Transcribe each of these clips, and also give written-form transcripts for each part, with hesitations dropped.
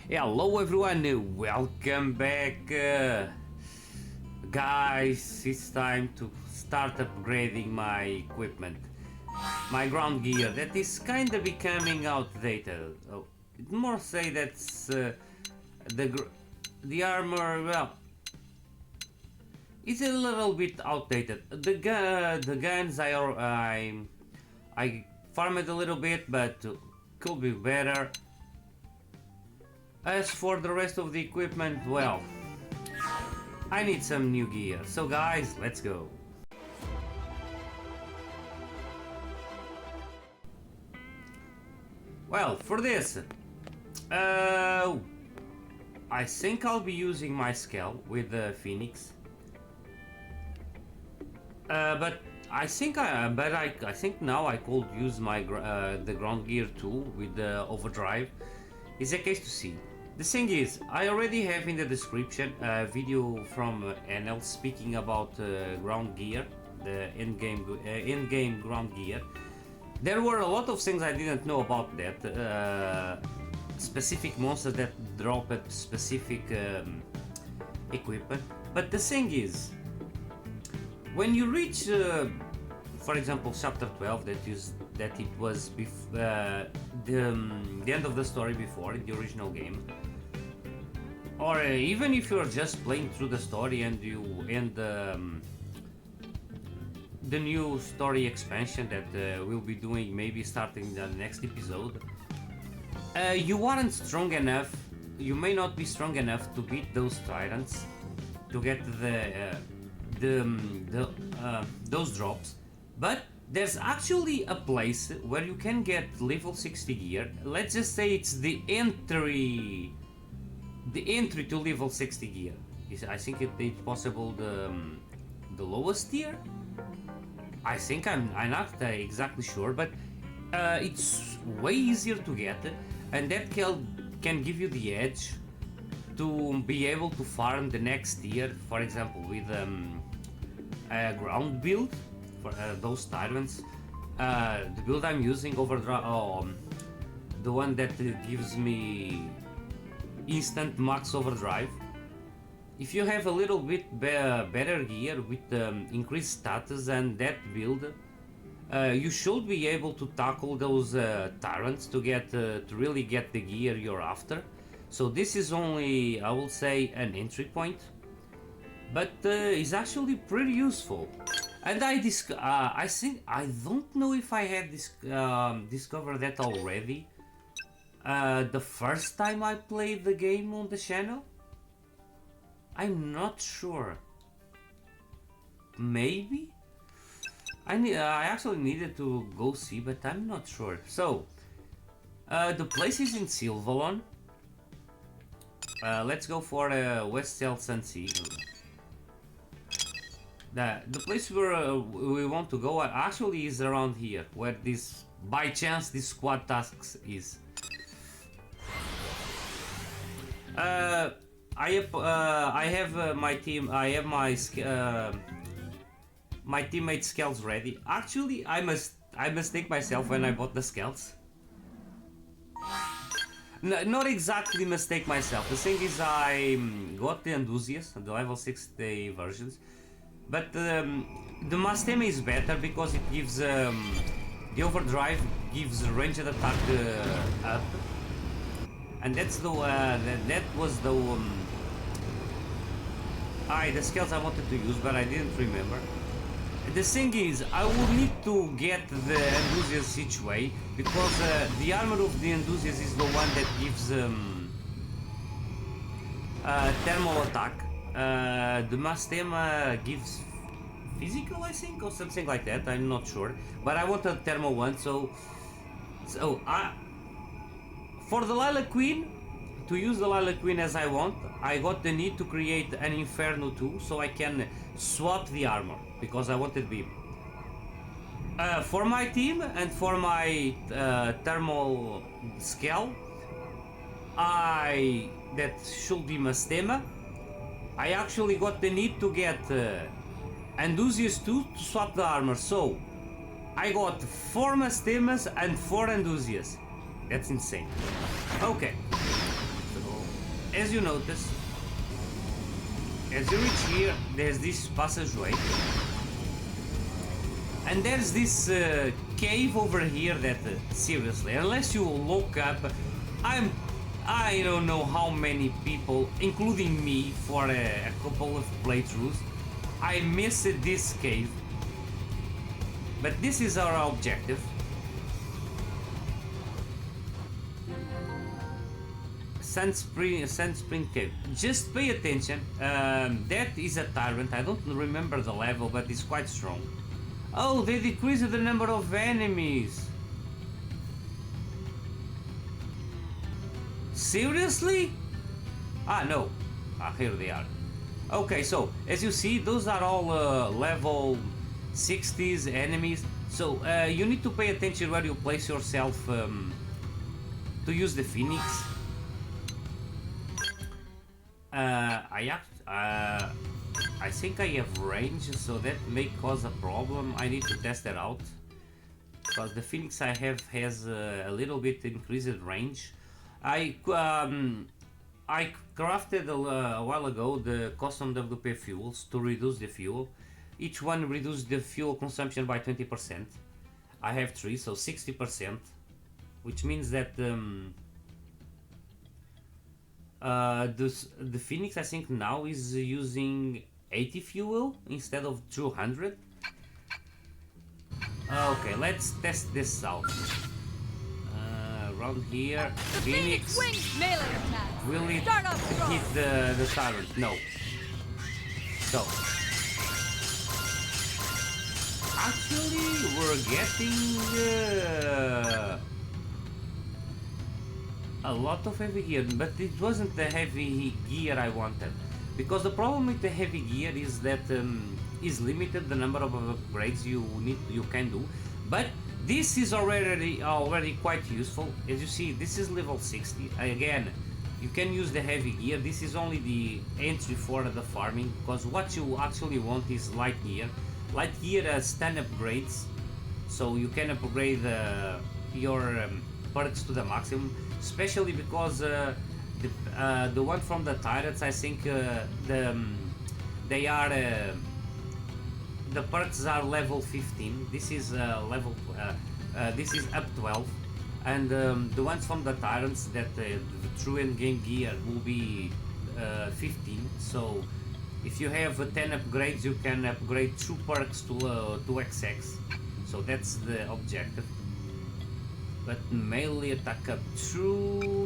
Hello everyone, welcome back. Guys, it's time to start upgrading my equipment. My ground gear that is kinda becoming outdated. Oh, it more say that's the armor, well, it's a little bit outdated. The guns I farmed a little bit, but could be better. As for the rest of the equipment, well, I need some new gear. So guys, let's go. Well, for this, I think I'll be using my Skell with the Phoenix. But I think I think now I could use my the ground gear too with the Overdrive. It's a case to see. The thing is, I already have in the description a video from Enel speaking about ground gear, the in-game ground gear. There were a lot of things I didn't know about that. Specific monsters that drop at specific equipment. But the thing is, when you reach, for example, chapter 12, that it was the end of the story before in the original game, or even if you're just playing through the story and you end the new story expansion that we'll be doing maybe starting the next episode, you aren't strong enough, you may not be strong enough to beat those tyrants to get those drops, but there's actually a place where you can get level 60 gear. Let's just say it's the entry to level 60 gear. I think it's possible the lowest tier. I think I'm not exactly sure, but it's way easier to get, and that can give you the edge to be able to farm the next tier. For example, with a ground build for those tyrants. The build I'm using, Overdrive, the one that gives me instant max overdrive. If you have a little bit better gear with increased status and that build, you should be able to tackle those tyrants to really get the gear you're after. So this is only, I will say, an entry point, but it's actually pretty useful. And I think I don't know if I had discovered that already. The first time I played the game on the channel, I'm not sure. Maybe I actually needed to go see, but I'm not sure. So the place is in Sylvalon. Let's go for West Sun Sea. The place where we want to go actually is around here, where by chance this squad tasks is. I have my team. I have my teammate Skells ready. Actually, I mistake myself when I bought the Skells. Not exactly mistake myself. The thing is, I got the enthusiast, the level 60 versions, but the Mastema is better because it gives the overdrive gives ranged attack up, and that's the that was the the skills I wanted to use, but I didn't remember. The thing is, I will need to get the enthusiast each way, because the armor of the enthusiast is the one that gives thermal attack. The Mastema gives physical, I think, or something like that. I'm not sure, but I want a thermal one. So for the Lilac Queen, to use the Lilac Queen as I want, I got the need to create an Inferno too, so I can swap the armor, because I wanted beam. For my team and for my thermal Skell, that should be Mastema. I actually got the need to get Enthusiast 2 to swap the armor, so I got 4 Mastemas and 4 Enthusiasts. That's insane. Okay. So as you notice, as you reach here, there's this passageway. And there's this cave over here that, seriously, unless you look up, I don't know how many people, including me, for a couple of playthroughs, I missed this cave. But this is our objective. Sandspring Cave. Just pay attention. That is a tyrant. I don't remember the level, but it's quite strong. Oh, they decreased the number of enemies. Seriously? Ah, no. Ah, here they are. Okay, so as you see, those are all level 60s enemies. So you need to pay attention where you place yourself to use the Phoenix. I think I have range, so that may cause a problem. I need to test that out, because the Phoenix I have has a little bit increased range. I crafted a while ago the custom WP fuels to reduce the fuel. Each one reduced the fuel consumption by 20%. I have 3, so 60%, which means that the Phoenix I think now is using 80 fuel instead of 200. Okay, let's test this out. Around here, Phoenix. Will it hit the tyrant? No. So, actually, we're getting a lot of heavy gear, but it wasn't the heavy gear I wanted. Because the problem with the heavy gear is that is limited the number of upgrades you can do. But this is already quite useful. As you see, this is level 60. Again, you can use the heavy gear. This is only the entry for the farming, because what you actually want is light gear. Light gear has 10 upgrades, so you can upgrade your perks to the maximum. Especially because the one from the tyrants, I think they are the perks are level 15. This is this is up 12, and the ones from the tyrants that the true end game gear will be 15. So if you have 10 upgrades, you can upgrade 2 perks to XX. So that's the objective. But melee attack up 2,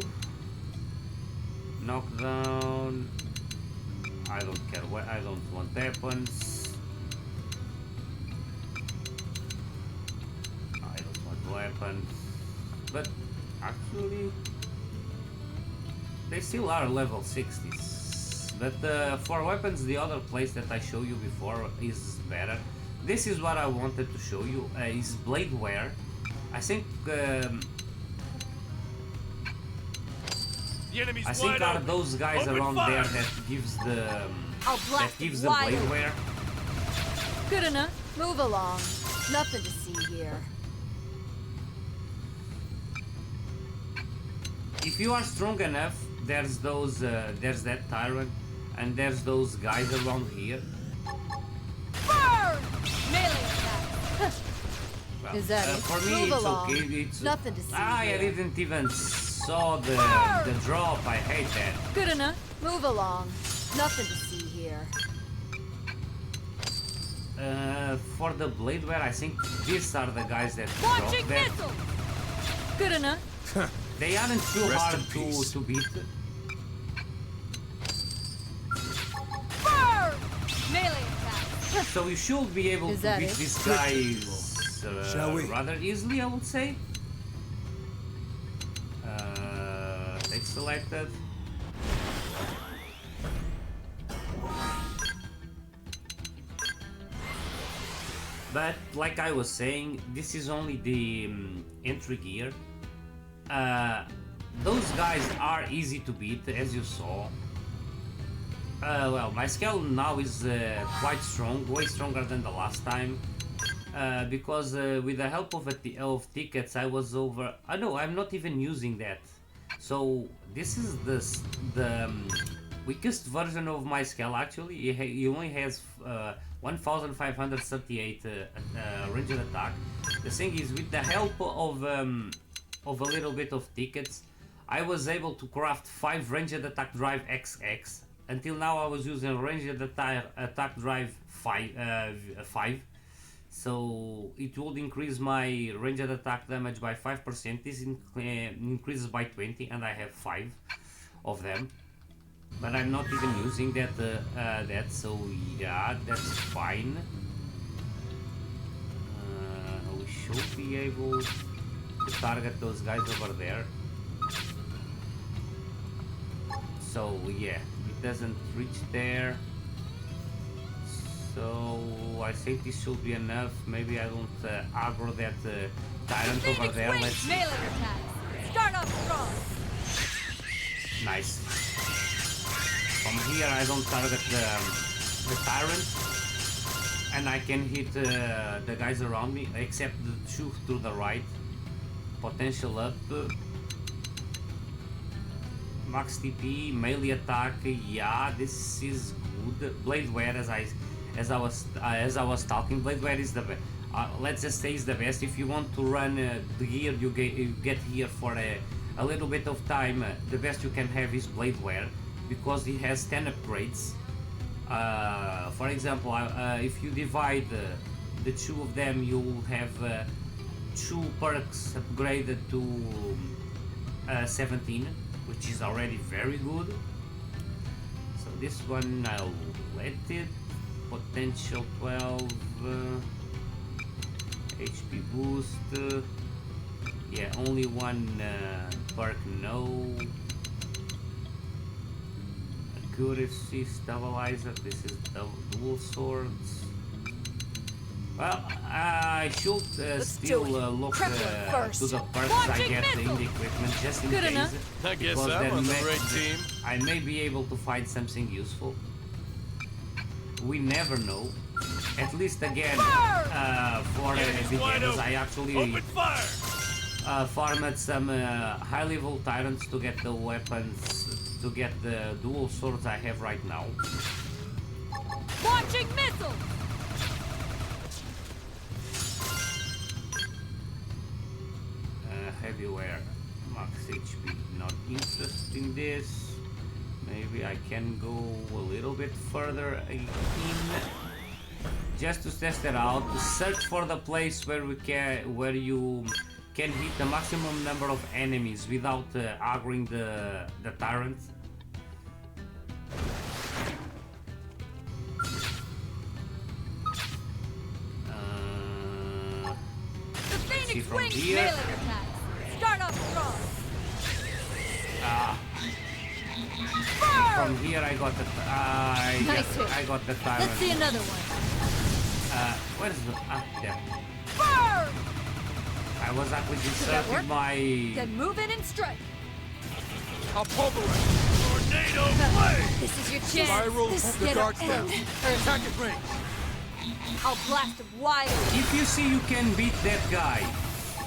knockdown. I don't care. I don't want weapons. I don't want weapons. But actually, they still are level 60s. But for weapons, the other place that I showed you before is better. This is what I wanted to show you. Is blade wear. I think are those guys around there that gives the blade wear. Good enough. Move along. Nothing to see here. If you are strong enough, there's there's that tyrant, and there's those guys around here. Burn! Melee attack. Well, Is that it? For me, Move it's along. okay. It's nothing to see I here. didn't even saw the drop. I hate that. Good enough. Move along. Nothing to see here. For the blade wear, I think these are the guys that Launching drop that. missile. Good enough. They aren't too Rest hard in peace. to beat. Burn! Melee attack. So you should be able Is to that beat it? these guys Shall we? rather easily, I would say. Take selected. But like I was saying, this is only the entry gear. Those guys are easy to beat, as you saw. Well, my Skell now is quite strong, way stronger than the last time. Because with the help of tickets, I was over. No, I'm not even using that. So this is the weakest version of my Skell. Actually, he only has 1538 ranged attack. The thing is, with the help of a little bit of tickets, I was able to craft 5 ranged attack drive XX. Until now I was using ranged attack drive 5, so it would increase my ranged attack damage by 5%. This increases by 20, and I have 5 of them, but I'm not even using that, so yeah, that's fine. We should be able to target those guys over there. So yeah, it doesn't reach there. So I think this should be enough. Maybe I don't aggro that tyrant over there. Let's see. Melee attacks. Start off strong. Nice. From here I don't target the tyrant, and I can hit the guys around me, except the 2 to the right. Potential up. Max TP, melee attack. Yeah, this is good. Blade wear, as I was talking, blade wear is the best. Let's just say is the best. If you want to run the gear you get here for a little bit of time, the best you can have is blade wear, because it has 10 upgrades. For example, if you divide the 2 of them, you will have 2 perks upgraded to 17, which is already very good. So this one I'll let it. Potential 12, HP boost. Yeah, only 1 perk, no. Accuracy stabilizer. This is dual swords. Well, I should still look to the perks I get in the equipment, just in case. I guess I'm on the right team. I may be able to find something useful. We never know. At least again, for beginners, I actually farmed some high-level tyrants to get the weapons, to get the dual swords I have right now. Launching missile. Heavy wear, max HP. Not interested in this. Maybe I can go a little bit further in, just to test it out. Search for the place where you can hit the maximum number of enemies without aggroing the tyrant. The Phoenix from Wings here. melee attacks. Start off strong. From here I got the I got the tyrant. Let's see another one. Where's the there? Burn! I was actually that inserting work? my Then move in and strike. I'll pulverize. Tornado blade. This is your chance. Spiral This the is dark gonna down. end. Attack at range. I'll blast wide. If you see you can beat that guy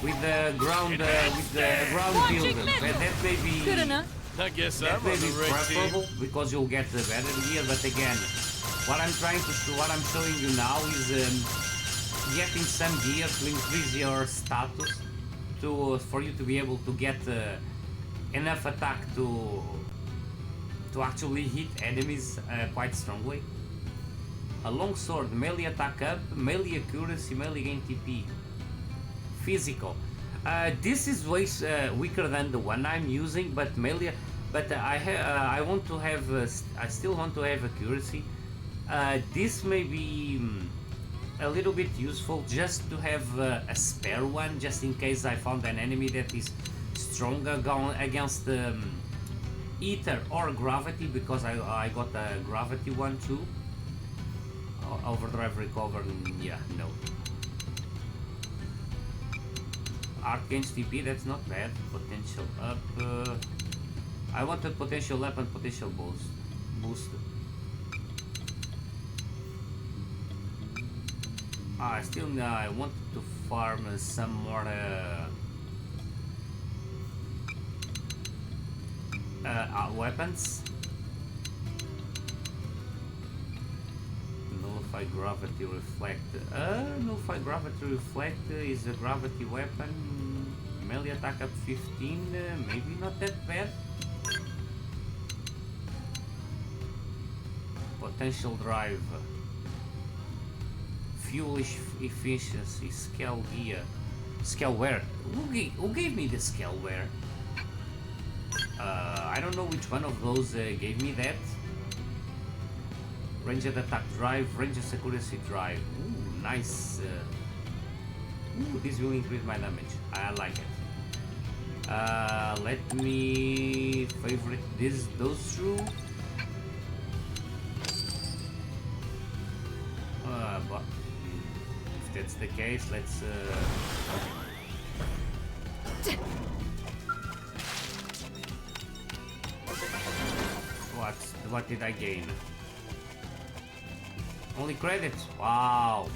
with the ground Launching builder, missile. that may be Good enough. I guess that I'm may on be the right preferable team. because you'll get the better gear. But again, what I'm showing you now is getting some gear to increase your status, for you to be able to get enough attack to actually hit enemies quite strongly. A long sword, melee attack up, melee accuracy, melee gain TP. Physical. This is way weaker than the one I'm using, but melee. But I want to have. I still want to have accuracy. This may be a little bit useful just to have a spare one, just in case I found an enemy that is stronger against ether or gravity, because I got a gravity one too. Overdrive recovered. Yeah, no. Arcane TP, that's not bad. Potential up. I wanted potential up and potential boost. I wanted to farm some more weapons. Nullify gravity reflect. Nullify gravity reflect is a gravity weapon. Melee attack up 15. Maybe not that bad. Potential drive. Fuel efficiency. Skell gear. Skell where? Who gave me the Skell where? I don't know which one of those gave me that. Ranged attack drive, ranged accuracy drive. Ooh, nice. Ooh, this will increase my damage. I like it. Let me favorite those two. But if that's the case, let's. What did I gain? Only credits. Wow.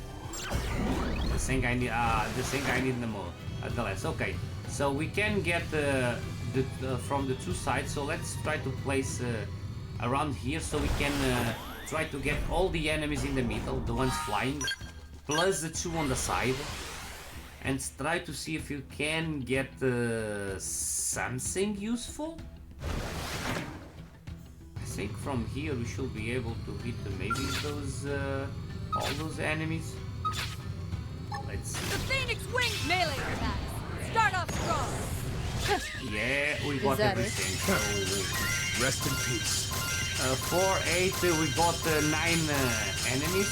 The thing I need. The thing I need the most. The less. Okay. So we can get from the two sides. So let's try to place around here so we can try to get all the enemies in the middle, the ones flying, plus the two on the side, and try to see if you can get something useful. I think from here we should be able to hit maybe those all those enemies. Let's see. The Phoenix Wing melee attack. Start off strong. Yeah, we got everything. So, rest in peace. 4, 8, we got 9 enemies.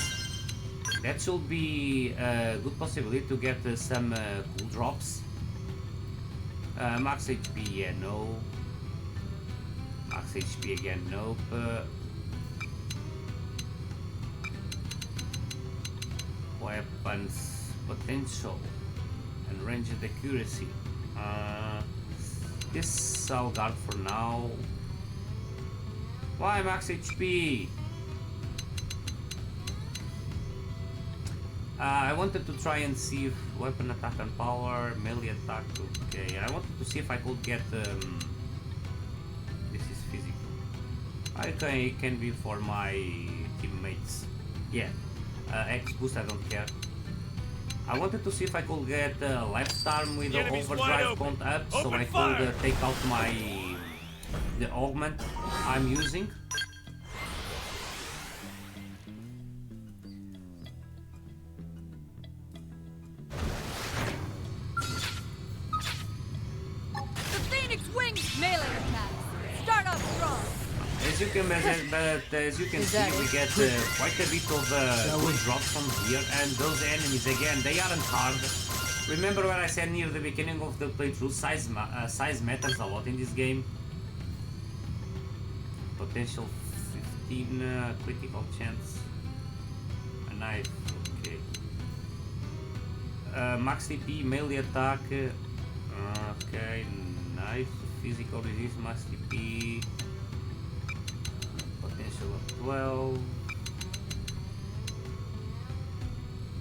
That should be a good possibility to get some cool drops. Max HP, yeah, no. Max HP again, nope. Weapons, potential, and ranged accuracy. This I'll guard for now. Why max HP? I wanted to try and see if weapon attack and power, melee attack, okay. I wanted to see if I could get, this is physical. Okay, it can be for my teammates. Yeah, X boost, I don't care. I wanted to see if I could get left arm with the overdrive count up, so I could take out the augment I'm using. The Phoenix Wing melee attack. Start off strong. As you can see, we get quite a bit of good drops from here, and those enemies again, they aren't hard. Remember when I said near the beginning of the playthrough, size matters a lot in this game. Potential 15 critical chance. A knife, okay. Max TP, melee attack. Okay, knife, physical resist, max TP. Potential of 12.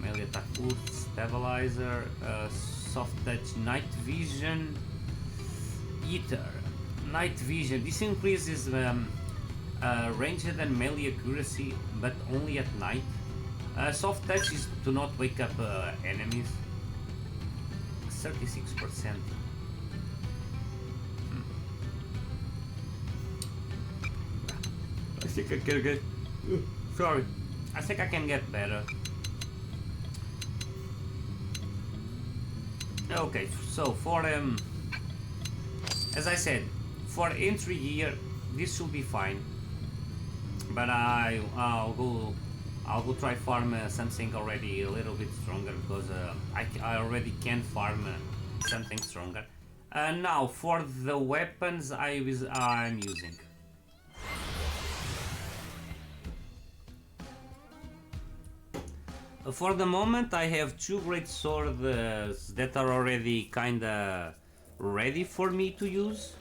Melee attack boost, stabilizer, soft touch, night vision, eater. Night vision. This increases ranged and melee accuracy, but only at night. Soft touch is to not wake up enemies. 36%. I think I can get. Sorry, I think I can get better. Okay, so for as I said, for entry gear, this should be fine. But I'll go try farm something already a little bit stronger, because I already can farm something stronger. Now for the weapons I'm using. For the moment, I have 2 great swords that are already kinda ready for me to use.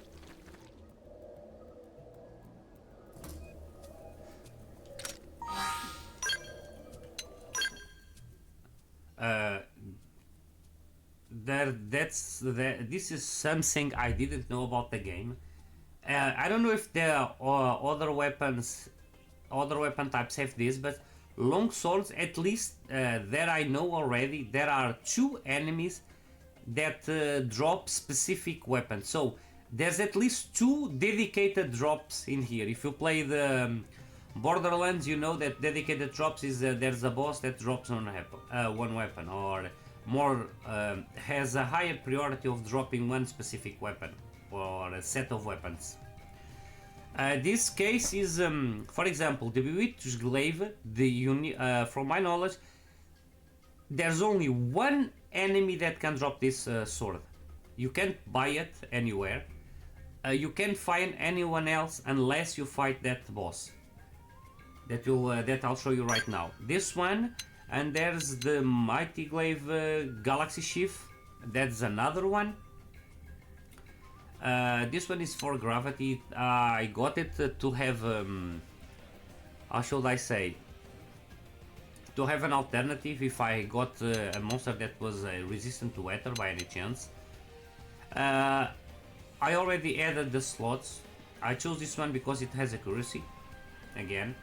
This is something I didn't know about the game, I don't know if there are other weapon types have this, but long swords, at least that I know already, there are 2 enemies that drop specific weapons. So there's at least 2 dedicated drops in here. If you play the Borderlands, you know that dedicated drops is there's a boss that drops one weapon, or more has a higher priority of dropping one specific weapon or a set of weapons. This case is, for example, the Bewitched Glaive. From my knowledge, there's only one enemy that can drop this sword. You can't buy it anywhere. You can't find anyone else unless you fight that boss. That I'll show you right now. This one, and there's the Mighty Glaive Galaxy Sheath. That's another one. This one is for gravity. I got it to have, how should I say, to have an alternative if I got a monster that was resistant to ether by any chance. I already added the slots. I chose this one because it has accuracy, again.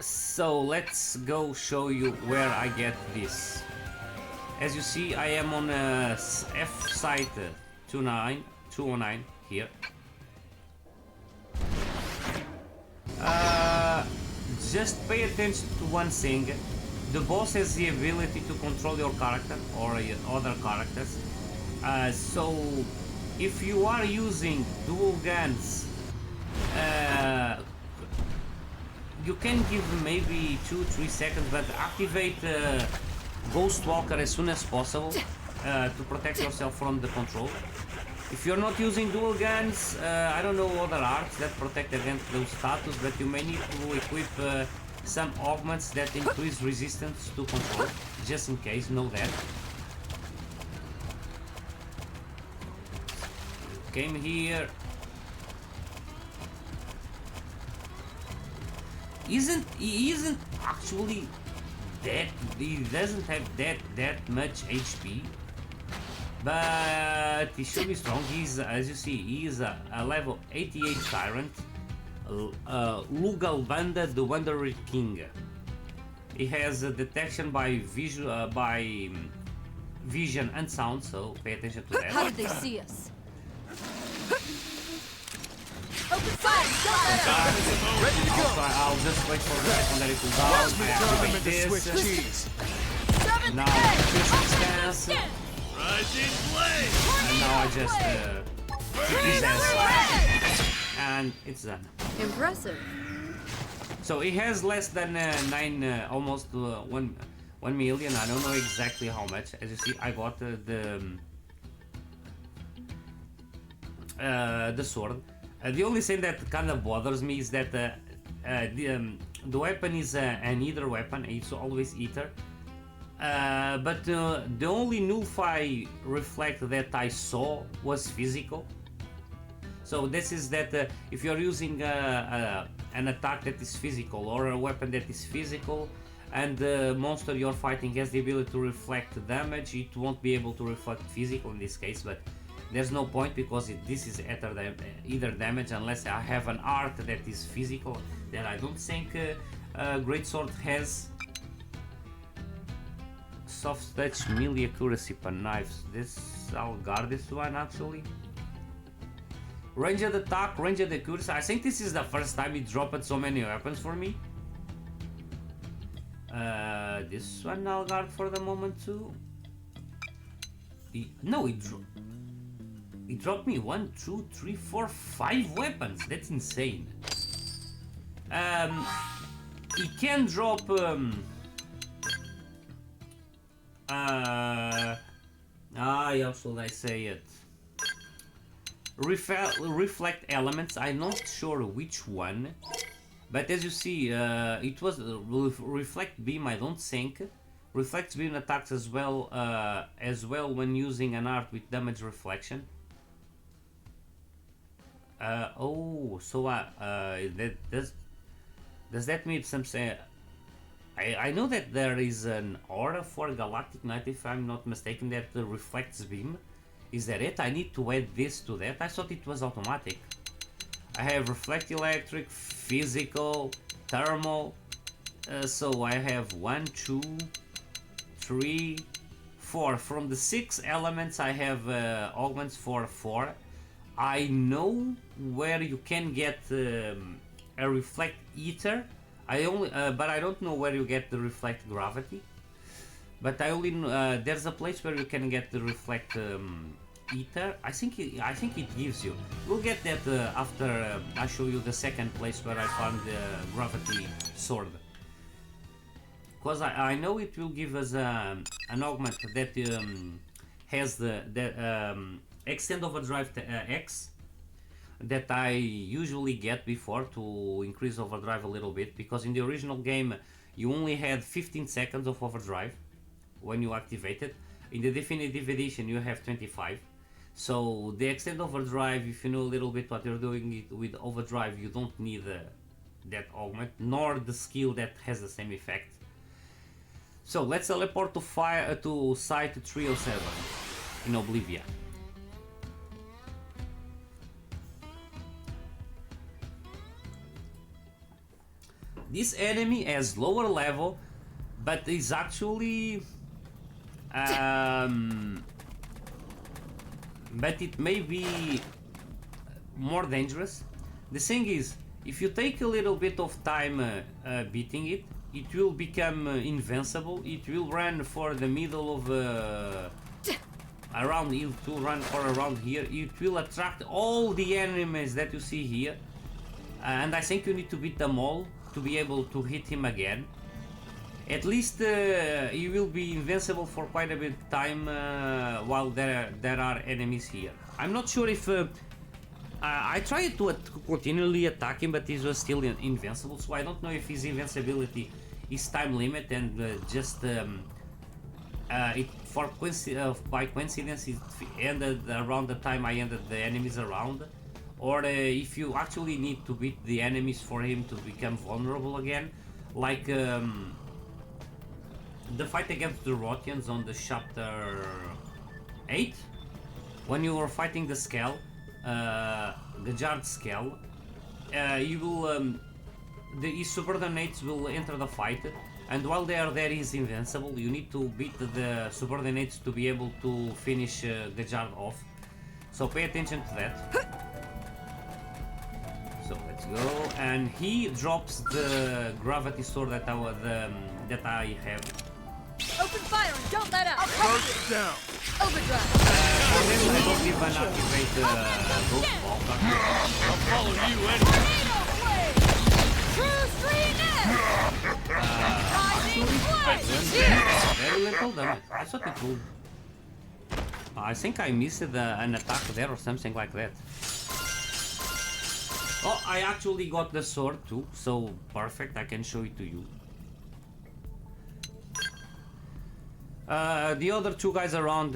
So let's go show you where I get this. As you see, I am on F site 209 here. Just pay attention to one thing. The boss has the ability to control your character or other characters. So if you are using dual guns, you can give maybe 2-3 seconds, but activate Ghost Walker as soon as possible to protect yourself from the control. If you're not using dual guns, I don't know other arts that protect against those status, but you may need to equip some augments that increase resistance to control, just in case, know that. Came here. He isn't actually that, he doesn't have that much HP, but he should be strong. He's, as you see, he is a level 88 Tyrant, Lugal Banda, the Wanderer King. He has a detection by vision and sound, so pay attention to that. How did they see us? Open fire! Ready to go. I'll just wait for the secondary cooldown. I activate this. Now push stance. Rising blade. And now I just kick his ass. And it's done. Impressive. So he has less than almost 1 million. I don't know exactly how much. As you see, I got the sword. The only thing that kind of bothers me is that the weapon is an ether weapon. It's always ether. But the only nullify reflect that I saw was physical. So this is that if you're using an attack that is physical or a weapon that is physical, and the monster you're fighting has the ability to reflect damage, it won't be able to reflect physical in this case, but there's no point because this is either damage unless I have an art that is physical that I don't think Greatsword has. Soft touch melee accuracy per knives. I'll guard this one actually. Ranged attack, ranged accuracy. I think this is the first time it dropped so many weapons for me. This one I'll guard for the moment too. It dropped me 1, 2, 3, 4, 5 weapons. That's insane. It can drop how should I say it? Reflect elements. I'm not sure which one, but as you see, it was reflect beam. I don't think reflect beam attacks as well when using an art with damage reflection. Does that mean something? I know that there is an aura for Galactic Knight, if I'm not mistaken, that reflects beam. Is that it? I need to add this to that? I thought it was automatic. I have reflect electric, physical, thermal. So I have 1, 2, 3, 4. From the 6 elements I have augments for 4. I know where you can get a reflect ether. But I don't know where you get the reflect gravity. But I only know, there's a place where you can get the reflect ether. I think it gives you. We'll get that after I show you the second place where I found the gravity sword. Because I know it will give us an augment that has the extend overdrive X that I usually get before to increase overdrive a little bit, because in the original game you only had 15 seconds of overdrive when you activate it. In the definitive edition you have 25. So the extend overdrive, if you know a little bit what you're doing with overdrive, you don't need that augment, nor the skill that has the same effect. So let's teleport to site 307 in Oblivion. This enemy has lower level, but is actually but it may be more dangerous. The thing is, if you take a little bit of time beating it, it will become invincible. It will run for the middle of around, it will run for around here. It will attract all the enemies that you see here, and I think you need to beat them all to be able to hit him again. At least he will be invincible for quite a bit of time while there are enemies here. I'm not sure if I tried to continually attack him, but he was still invincible, so I don't know if his invincibility is time limit and by coincidence it ended around the time I ended the enemies around, or if you actually need to beat the enemies for him to become vulnerable again, like the fight against the Rothians on the chapter 8, when you were fighting the Skell, the Jarred Skell, you will his subordinates will enter the fight, and while they are there he's invincible. You need to beat the subordinates to be able to finish the Jarred off, so pay attention to that. So let's go, and he drops the gravity sword that I have. Open fire and don't let up! First down. Overdrive! For this I don't even activate Ghost Ball. I'll follow you anyway. Tornado blade! True street Rising flame! Very little damage. I thought it would. I think I missed an attack there or something like that. Oh, I actually got the sword too, so perfect, I can show it to you. The other two guys around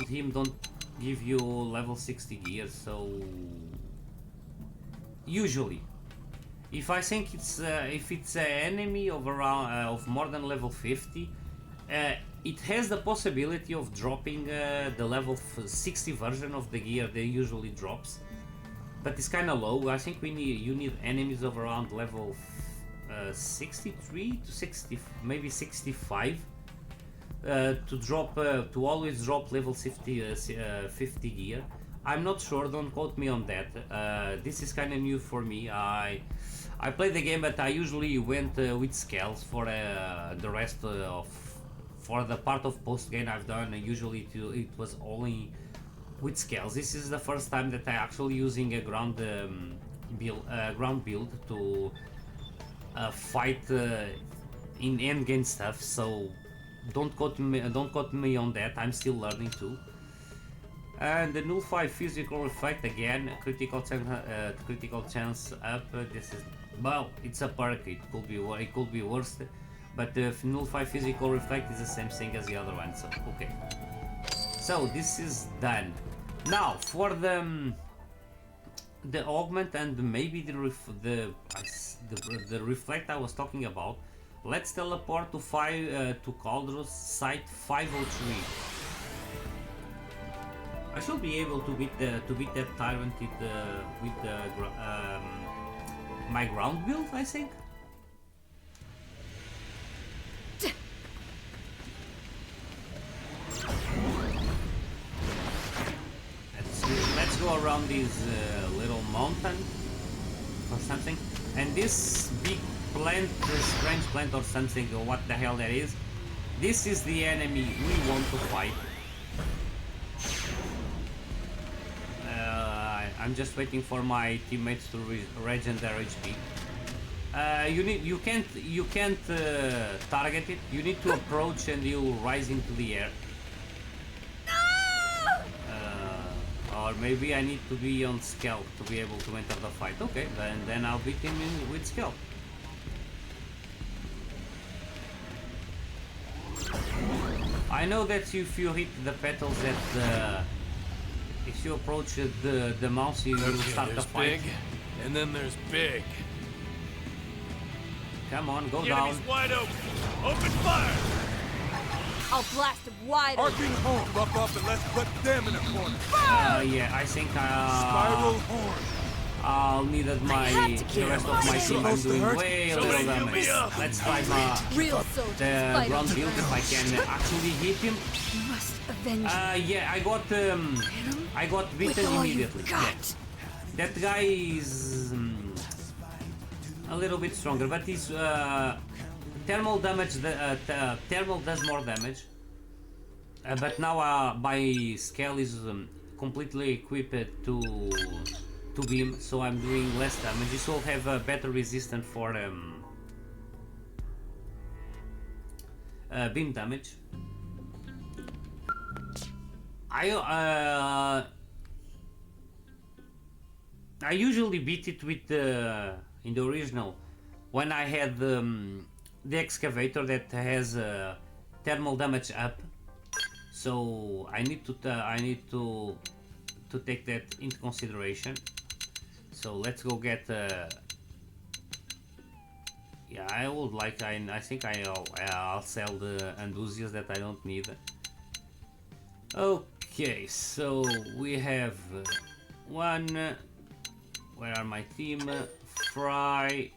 him don't give you level 60 gears, so usually, if I think it's if it's an enemy of around of more than level 50, it has the possibility of dropping the level 60 version of the gear that usually drops, but it's kind of low. I think you need enemies of around level 63 to 60, maybe 65. To always drop level 50 gear. I'm not sure, don't quote me on that. This is kind of new for me. I played the game, but I usually went with Skells for the rest for the part of post game I've done. Usually it was only with Skells. This is the first time that I actually using a ground build to fight in endgame stuff. So don't quote me on that. I'm still learning too. And the nullify physical effect again, critical chance up. This is, well, it's a perk. It could be worse, but the nullify physical reflect is the same thing as the other one. So okay. So this is done. Now for the augment and maybe the reflect I was talking about. Let's teleport to Cauldros site 503. I should be able to beat that tyrant with my ground build, I think. Let's go around this little mountain or something, and this big plant, strange plant or something, or what the hell that is. This is the enemy we want to fight. I'm just waiting for my teammates to regen their HP. You can't target it. You need to approach and you'll rise into the air. Or maybe I need to be on Skell to be able to enter the fight. Okay, then I'll beat him with Skell. I know that if you hit the petals that if you approach the mouse, you will start the fight. Big, and then there's big. Come on, go The down. enemy's wide open. Open fire! I'll blast him wide open. Arcing home, buff up and let's put them in a corner. Yeah, I think Spiral horn. I'll need the rest of my team. I'm doing way a little damage. Let's try Real soldiers the fight ground on build if I can actually hit him. You must avenge Yeah, I got beaten with all immediately. you've got. That guy is a little bit stronger, but his thermal damage. Thermal does more damage. But now my Skell is completely equipped to beam, so I'm doing less damage. This will have a better resistance for beam damage. I usually beat it with in the original when I had the excavator that has thermal damage up. So I need to take that into consideration. So let's go get. Yeah, I would like. I think I'll sell the enthusiasts that I don't need. Okay, so we have one. Where are my team? Fry,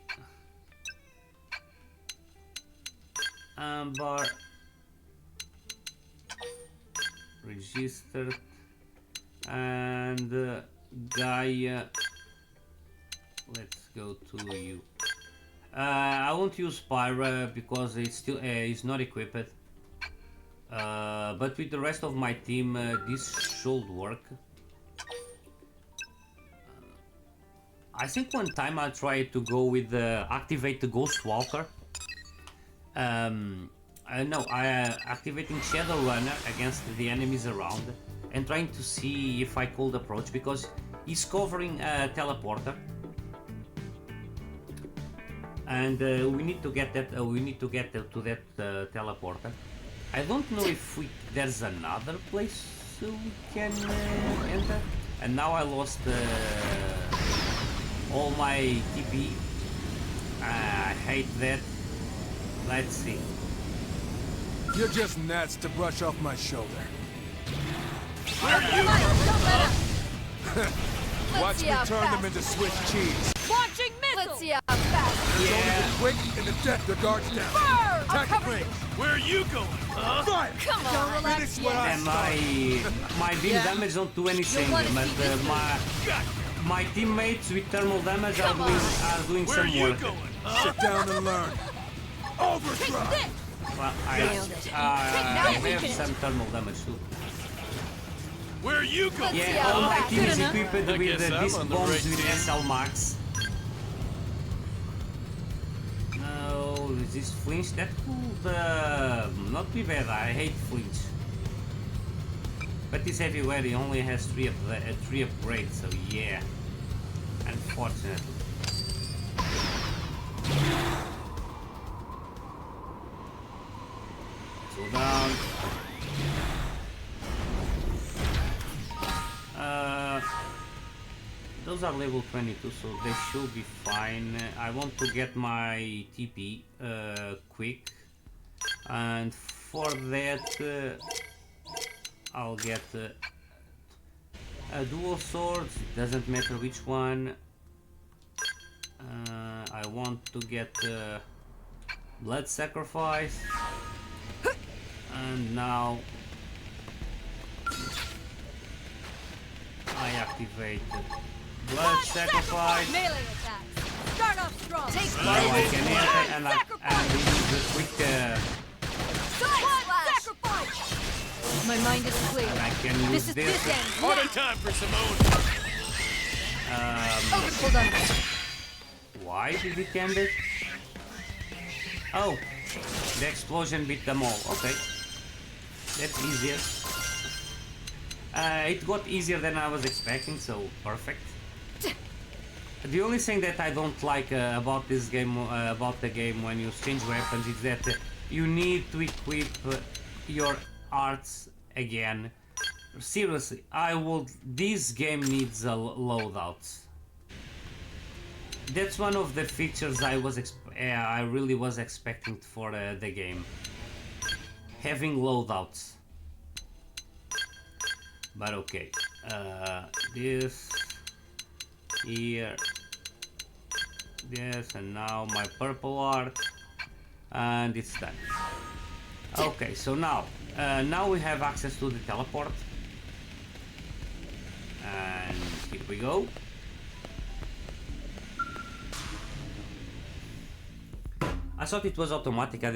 Amber, registered, and Gaia. Let's go to you. I won't use Pyra because it's still it's not equipped. But with the rest of my team, this should work. I think one time I tried to go with activate the Ghost Walker. No, activating Shadow Runner against the enemies around and trying to see if I could approach because he's covering a teleporter. And we need to get that. We need to get to that teleporter. I don't know if there's another place we can enter. And now I lost all my TP. I hate that. Let's see. You're just gnats to brush off my shoulder. Where are you? Watch me turn them into Swiss cheese. Launching missiles. Let's see how fast. Yeah. Quick and the death the guards down. Burn! Attack range. Where are you going? Huh? Fire! Come on, relax. Finish what I And started. my beam damage don't do anything, wanna but see this my teammates with thermal damage are doing Where are some you work. going? Huh? Sit down and learn. Overdrive! Well, I have some thermal damage too. Where are you going? Yeah, all my team is equipped I with guess I'm disc on the bombs right with team. SL Max. No, this flinch, that could not be bad. I hate flinch. But he's everywhere, he only has 3 upgrades, so yeah. Unfortunately. Go down. Those are level 22, so they should be fine. I want to get my TP quick, and for that I'll get Dual swords, doesn't matter which one. I want to get blood sacrifice. And now I activate blood sacrifice. Melee attacks. Start off strong. Take Now I can enter and I use a quick sacrifice. My mind is clear. and I can use This is this end. Party time for Simone. Hold on. Why did it end it? Oh, the explosion beat them all. Okay, that's easier. It got easier than I was expecting, so perfect. The only thing that I don't like about this game, about the game when you change weapons, is that you need to equip your arts again. Seriously, this game needs a loadout. That's one of the features I really was expecting for the game. Having loadouts. But okay, this here, this, and now my purple art, and it's done. Okay, so now we have access to the teleport, and here we go. I thought it was automatic. I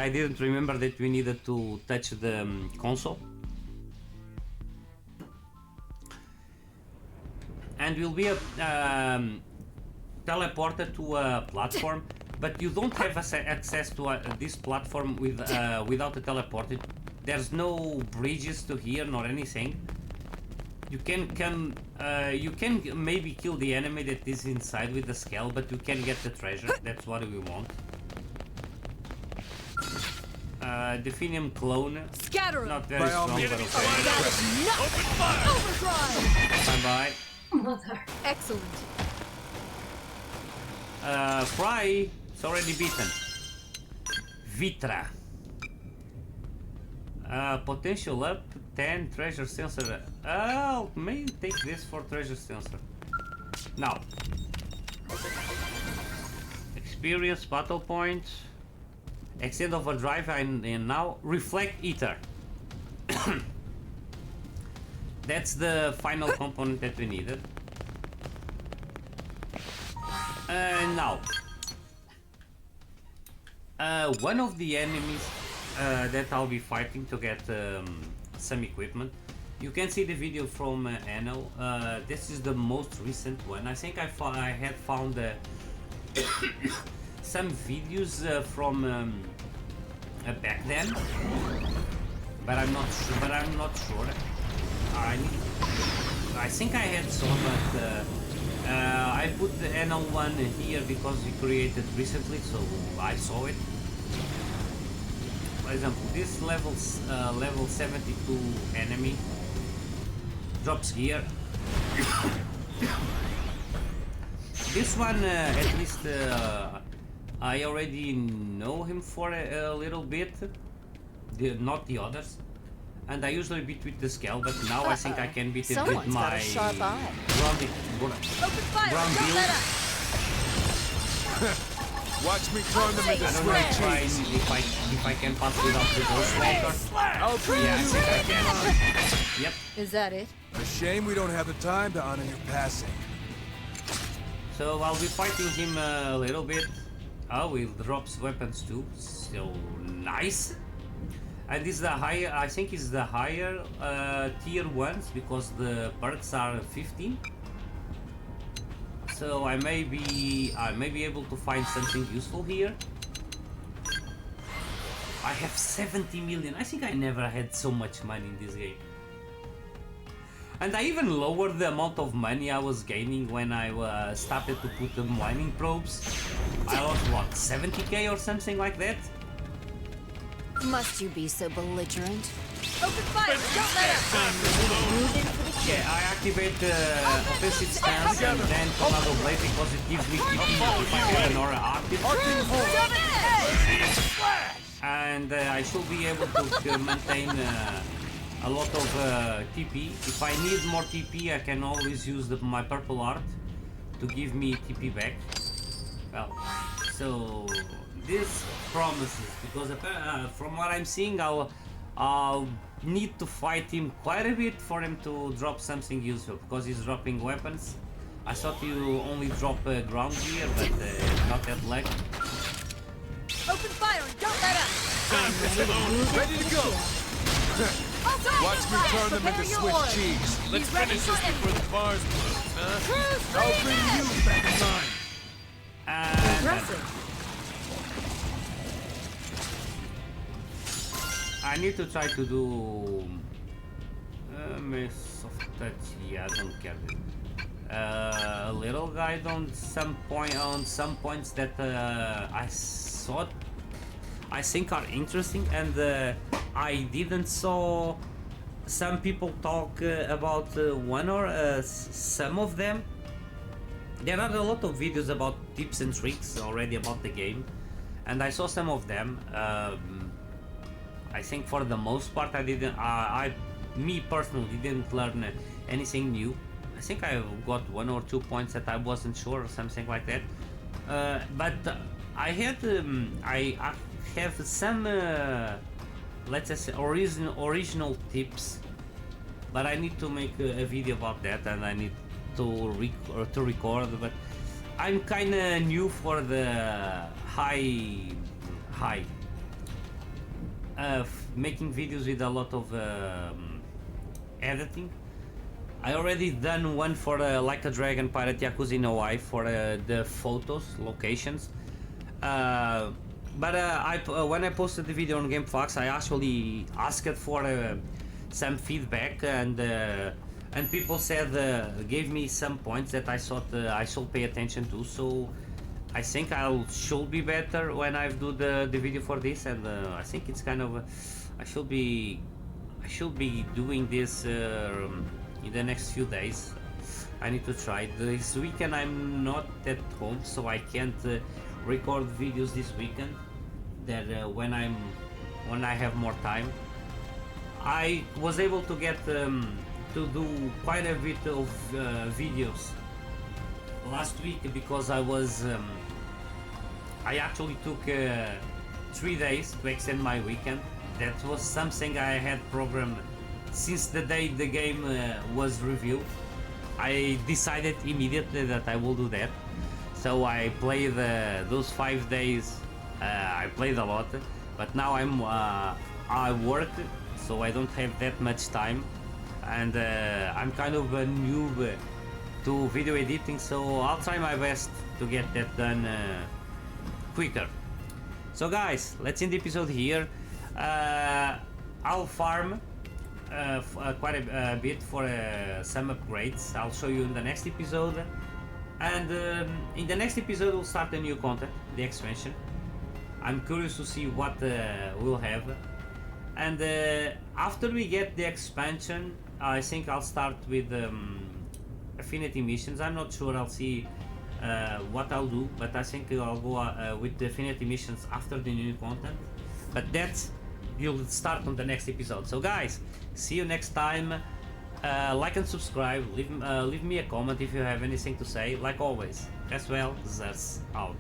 didn't remember that we needed to touch the console. And we'll be teleported to a platform, but you don't have access to this platform without a teleport. There's no bridges to here nor anything. You can come, you can maybe kill the enemy that is inside with the Skell, but you can get the treasure. That's what we want. Definian clone. Scatter 'em. Not very strong, but okay. Open fire. Overdrive. Bye bye. Mother. Excellent. Fry, it's already beaten. Vitra. Potential up, 10, treasure sensor. I'll maybe take this for treasure sensor. Now. Experience, battle points. Extend Overdrive, and now Reflect Ether. That's the final component that we needed. Now, one of the enemies that I'll be fighting to get some equipment. You can see the video from Enel. This is the most recent one. I think I had found some videos from back then, but I'm not sure. I think I had some, but I put the Enel one here because we created recently, so I saw it. For example, this level 72 enemy drops here. This one, at least, I already know him for a little bit, not the others. And I usually beat with the Skell, but now I think I can beat it with my got a sharp eye. ground build. Watch me turn them into I don't know sweat cheese. if I can pass without the Ghost Walker. I'll treat Yeah, I you. think I can. Yep. Is that it? A shame we don't have the time to honor your passing. So I'll be fighting him a little bit. Oh, he drops weapons too. So nice. And this is the higher. I think it's the higher tier ones because the perks are 15. So I may be able to find something useful here. I have 70 million. I think I never had so much money in this game. And I even lowered the amount of money I was gaining when I started to put the mining probes. I lost what, 70k or something like that? Must you be so belligerent? Open fire! Don't let up! Time for Simone. Move in for the kill. Yeah, I activate the offensive stance and then Tornado Blade because it gives me PP if I have an aura active. And I should be able to maintain a lot of TP. If I need more TP, I can always use my purple art to give me TP back. Well, so this promises, because from what I'm seeing, I'll need to fight him quite a bit for him to drop something useful, because he's dropping weapons. I thought you only drop ground gear, but not that luck. Open fire and don't let up! Time for some own. Ready to go! Watch me turn them into Swiss cheese. Let's finish this before the bars close, huh? I'll bring you back in line. And I need to try to do Mace of Touch. Yeah, I don't care. A little guide on some points that I think are interesting, and I didn't saw some people talk about one or some of them. There are a lot of videos about tips and tricks already about the game, and I saw some of them. I think for the most part me personally didn't learn anything new. I think I got 1 or 2 points that I wasn't sure or something like that. But I have some let's just say original tips, but I need to make a video about that, and I need to record. But I'm kind of new for the making videos with a lot of editing. I already done one for Like a Dragon Pirate Yakuza in Hawaii for the photos, locations. But when I posted the video on Gamefaqs, I actually asked for some feedback, and people said gave me some points that I thought I should pay attention to. So I think I should be better when I do the video for this, and I think it's kind of I should be doing this in the next few days. I need to try. This weekend I'm not at home, so I can't record videos this weekend. That when I have more time, I was able to get to do quite a bit of videos last week, because I actually took 3 days to extend my weekend. That was something I had programmed since the day the game was revealed. I decided immediately that I will do that. So I played those 5 days. I played a lot, but now I work, so I don't have that much time, and I'm kind of a noob to video editing. So I'll try my best to get that done quicker. So guys, let's end the episode here. I'll farm quite a bit for some upgrades. I'll show you in the next episode, and in the next episode we'll start a new content, the expansion. I'm curious to see what we'll have, and after we get the expansion, I think I'll start with Affinity missions. I'm not sure. I'll see what I'll do, but I think I'll go with the Affinity missions after the new content. But that's you'll start on the next episode. So guys, see you next time. Like and subscribe. Leave me a comment if you have anything to say. Like always, as well, that's out.